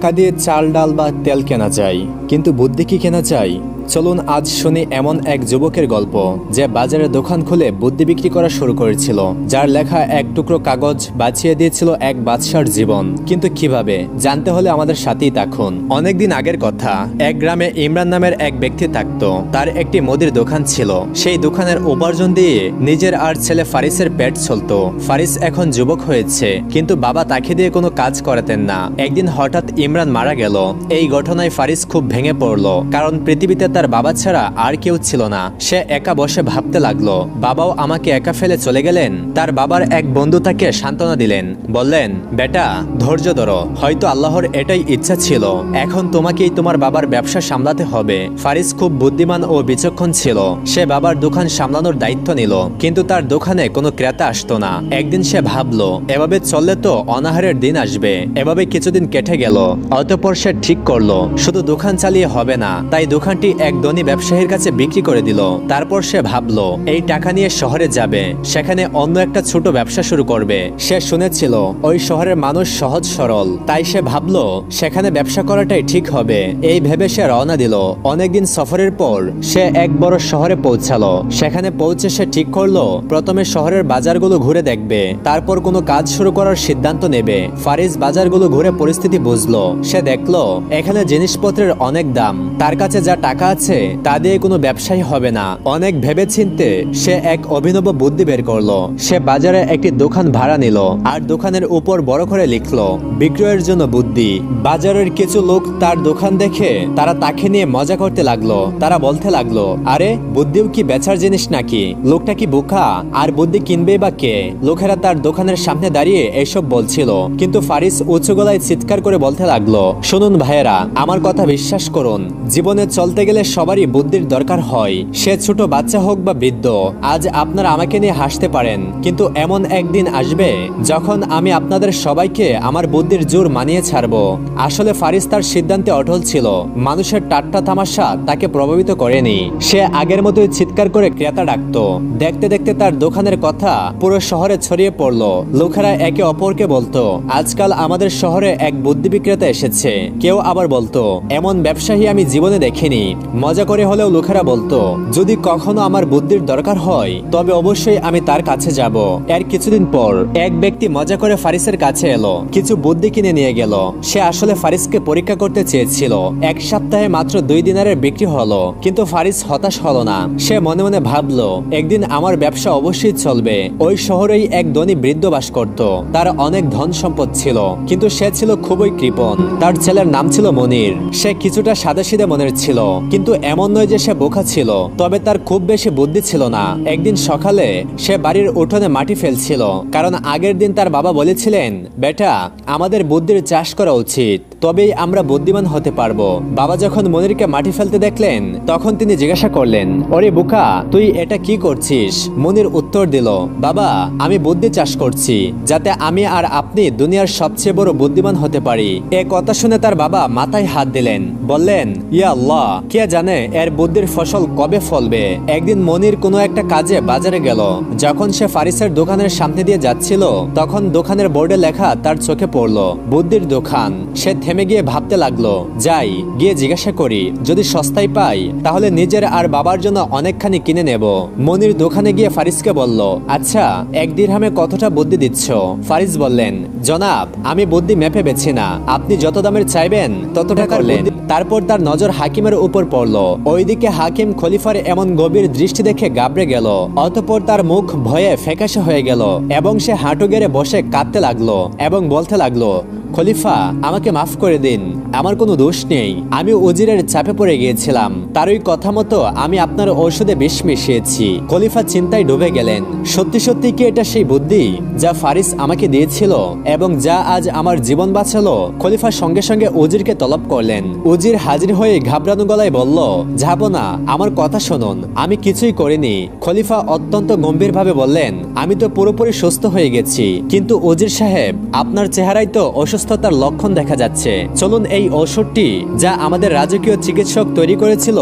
টাকা দিয়ে চাল ডাল বা তেল কেনা যায়, কিন্তু বুদ্ধি কি কেনা যায়? চলুন আজ শুনি এমন এক যুবকের গল্প যে বাজারে দোকান খুলে বুদ্ধি বিক্রি করা শুরু করেছিল, যার লেখা এক টুকরো কাগজ বাঁচিয়ে দিয়েছিল এক বাদশার জীবন। কিন্তু কিভাবে জানতে হলে আমাদের সাথেই থাকুন। অনেকদিন আগের কথা, এক গ্রামে ইমরান নামের এক ব্যক্তি থাকতো। তার একটি মুদির দোকান ছিল। সেই দোকানের উপার্জন দিয়ে নিজের আর ছেলে ফারিসের পেট চলতো। ফারিস এখন যুবক হয়েছে, কিন্তু বাবা তাকে দিয়ে কোনো কাজ করাতেন না। একদিন হঠাৎ ইমরান মারা গেল। এই ঘটনায় ফারিস খুব ভেঙে পড়লো, কারণ পৃথিবীতে তার বাবা ছাড়া আর কেউ ছিল না। সে একা বসে ভাবতে লাগলো, বাবাও আমাকে একা ফেলে চলে গেলেন। তার বাবার এক বন্ধু তাকে সান্ত্বনা দিলেন, বললেন, বেটা ধৈর্য ধরো, হয়তো আল্লাহর এটাই ইচ্ছা ছিল। এখন তোমাকেই তোমার বাবার ব্যবসা সামলাতে হবে। ফারিস খুব বুদ্ধিমান ও বিচক্ষণ ছিল। সে বাবার দোকান সামলানোর দায়িত্ব নিল, কিন্তু তার দোকানে কোনো ক্রেতা আসতো না। একদিন সে ভাবলো, এভাবে চললে তো অনাহারের দিন আসবে। এভাবে কিছুদিন কেটে গেল। অতঃপর সে ঠিক করলো, শুধু দোকান চালিয়ে হবে না, তাই দোকানটি এক ধনী ব্যবসায়ীর কাছে বিক্রি করে দিল। তারপর সে ভাবলো, এই টাকা নিয়ে শহরে যাবে, সেখানে অন্য একটা ছোট ব্যবসা শুরু করবে। সে শুনেছিল ওই শহরের মানুষ সহজ সরল, তাই সে ভাবলো সেখানে ব্যবসা করাটাই ঠিক হবে। এই ভেবে সে রওনা দিল। অনেকদিন সফরের পর সে এক বড় শহরে পৌঁছালো। সেখানে পৌঁছে সে ঠিক করলো, প্রথমে শহরের বাজারগুলো ঘুরে দেখবে, তারপর কোনো কাজ শুরু করার সিদ্ধান্ত নেবে। ফারিস বাজারগুলো ঘুরে পরিস্থিতি বুঝলো। সে দেখলো এখানে জিনিসপত্রের অনেক দাম। তার কাছে যা টাকা আছে তা দিয়ে কোনো ব্যবসায়ী হবে না। অনেক ভেবেচিন্তে সে এক অভিনব বুদ্ধি বের করলো। সে বাজারে একটি দোকান ভাড়া নিল, আর দোকানের উপর বড় করে লিখলো, বিক্রয়ের জন্য বুদ্ধি। বাজারের কিছু লোক তার দোকান দেখে তারা তাকে নিয়ে মজা করতে লাগলো। তারা বলতে লাগলো, আরে বুদ্ধিও কি বেচার জিনিস নাকি? লোকটা কি বোকা? আর বুদ্ধি কিনবে বা কে? লোকেরা তার দোকানের সামনে দাঁড়িয়ে এসব বলছিল, কিন্তু ফারিস উঁচু গলায় চিৎকার করে বলতে লাগলো, শুনুন ভাইয়েরা, আমার কথা বিশ্বাস করুন, জীবনে চলতে গেলে সবারই বুদ্ধির দরকার হয়। সে ছোট বাচ্চা হোক বা বৃদ্ধ। আজ আপনারা আমাকে নিয়ে হাসতে পারেন, কিন্তু এমন একদিন আসবে যখন আমি আপনাদের সবাইকে আমার বুদ্ধির জোর মানিয়ে ছাড়বো। আসলে ফারিস তার সিদ্ধান্তে অটল ছিল। মানুষের ঠাট্টা তামাশা তাকে প্রভাবিত করেনি। সে আগের মতোই চিৎকার করে ক্রেতা ডাকতো। দেখতে দেখতে তার দোকানের কথা পুরো শহরে ছড়িয়ে পড়লো। লোকেরা একে অপরকে বলতো, আজকাল আমাদের শহরে এক বুদ্ধি বিক্রেতা এসেছে। কেউ আবার বলতো, এমন ব্যবসায়ী আমি জীবনে দেখিনি। মজা করে হলেও লোকেরা বলতো, যদি কখনো আমার বুদ্ধির দরকার হয় তবে অবশ্যই আমি তার কাছে যাব। এর কিছুদিন পর এক ব্যক্তি মজা করে ফারিসের কাছে এলো, কিছু বুদ্ধি কিনে নিয়ে গেল। সে আসলে ফারিসকে পরীক্ষা করতে চেয়েছিল। এক সপ্তাহে মাত্র 2 দিনারের বিক্রি হলো, কিন্তু ফারিস হতাশ হলো না। সে মনে মনে ভাবলো, একদিন আমার ব্যবসা অবশ্যই চলবে। ওই শহরেই এক ধনী বৃদ্ধ বাস করত। তার অনেক ধন সম্পদ ছিল, কিন্তু সে ছিল খুবই কৃপণ। তার ছেলের নাম ছিল মনির। সে কিছুটা সাদাসিধে মনের ছিল, কিন্তু এমন নয় যে সে বোকা ছিল, তবে তার খুব বেশি বুদ্ধি ছিল না। একদিন সকালে সে বাড়ির উঠোনে মাটি ফেলছিল, কারণ আগের দিন তার বাবা বলেছিলেন, বেটা আমাদের বুদ্ধির চাষ করা উচিত, তবেই আমরা বুদ্ধিমান হতে পারবো। বাবা যখন মনিরকে মাটি ফেলতে দেখলেন, তখন তিনি জিজ্ঞাসা করলেন, ওরে বোকা, তুই এটা কি করছিস? মনির উত্তর দিল, বাবা আমি বুদ্ধি চাষ করছি, যাতে আমি আর আপনি দুনিয়ার সবচেয়ে বড় বুদ্ধিমান হতে পারি। এ কথা শুনে তার বাবা মাথায় হাত দিলেন, বললেন, ইয়া আল্লাহ, কে জানে এর বুদ্ধির ফসল কবে ফলবে। একদিন মনির কোনো একটা কাজে বাজারে গেল। যখন সে ফারিসের দোকানের সামনে দিয়ে যাচ্ছিল, তখন দোকানের বোর্ডে লেখা তার চোখে পড়লো, বুদ্ধির দোকান। সে থেমে গিয়ে ভাবতে লাগলো, যাই গিয়ে জিজ্ঞাসা করি, যদি সস্তায় পাই তাহলে নিজের আর বাবার জন্য অনেকখানি কিনে নেব। মনির দোকানে গিয়ে ফারিসকে বলল, আচ্ছা 1 দিরহামে কতটা বুদ্ধি দিচ্ছ? ফারিস বললেন, জনাব আমি বুদ্ধি মেপে বেছি না, আপনি যত দামের চাইবেন তত টাকার বুদ্ধি। তারপর তার নজর হাকিমের উপর পড়লো। ওইদিকে হাকিম খলিফার এমন গভীর দৃষ্টি দেখে গাবড়ে গেল। অতঃপর তার মুখ ভয়ে ফ্যাকাশে হয়ে গেল, এবং সে হাঁটু গেড়ে বসে কাঁদতে লাগলো এবং বলতে লাগলো, খলিফা আমাকে মাফ করে দিন, আমার কোনো দোষ নেই। আমি উজিরের চাপে পড়ে গিয়েছিলাম, তারই কথা মতো আমি আপনার ঔষধে বিষ মিশিয়েছি। খলিফা চিন্তায় ডুবে গেলেন। সত্যি সত্যি কি এটা সেই বুদ্ধি যা ফারিস আমাকে দিয়েছিল, এবং যা আজ আমার জীবন বাঁচালো? খলিফা সঙ্গে সঙ্গে উজিরকে তলব করলেন। উজির হাজির হয়ে ঘাবড়ানো গলায় বলল, যাব না, আমার কথা শুনুন, আমি কিছুই করিনি। খলিফা অত্যন্ত গম্ভীরভাবে বললেন, আমি তো পুরোপুরি সুস্থ হয়ে গেছি, কিন্তু উজির সাহেব আপনার চেহারায় তো অসুস্থ অসুস্থতার লক্ষণ দেখা যাচ্ছে। চলুন এই ঔষধটি যা আমাদের রাজকীয় চিকিৎসক তৈরি করেছিল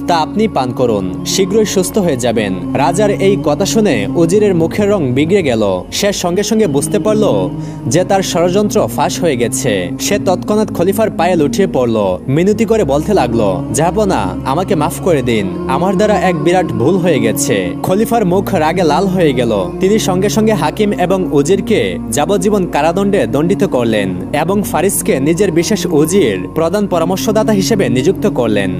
তা আপনি পান করুন, শীঘ্রই সুস্থ হয়ে যাবেন। রাজার এই কথা শুনে উজিরের মুখের রং বিগড়ে গেল। সে সঙ্গে সঙ্গে বুঝতে পারল যে তার ষড়যন্ত্র ফাঁস হয়ে গেছে। সে তৎক্ষণাৎ খলিফার পায়ে লুটিয়ে পড়ল, মিনতি করে বলতে লাগলো, জাহাপনা, আমাকে মাফ করে দিন, আমার দ্বারা এক বিরাট ভুল হয়ে গেছে। খলিফার মুখ রাগে লাল হয়ে গেল। তিনি সঙ্গে সঙ্গে হাকিম এবং উজিরকে যাবজ্জীবন কারাদণ্ডে দণ্ডিত করলেন এবং ফারিসকে নিজের বিশেষ উজির প্রধান পরামর্শদাতা হিসেবে নিযুক্ত করলেন।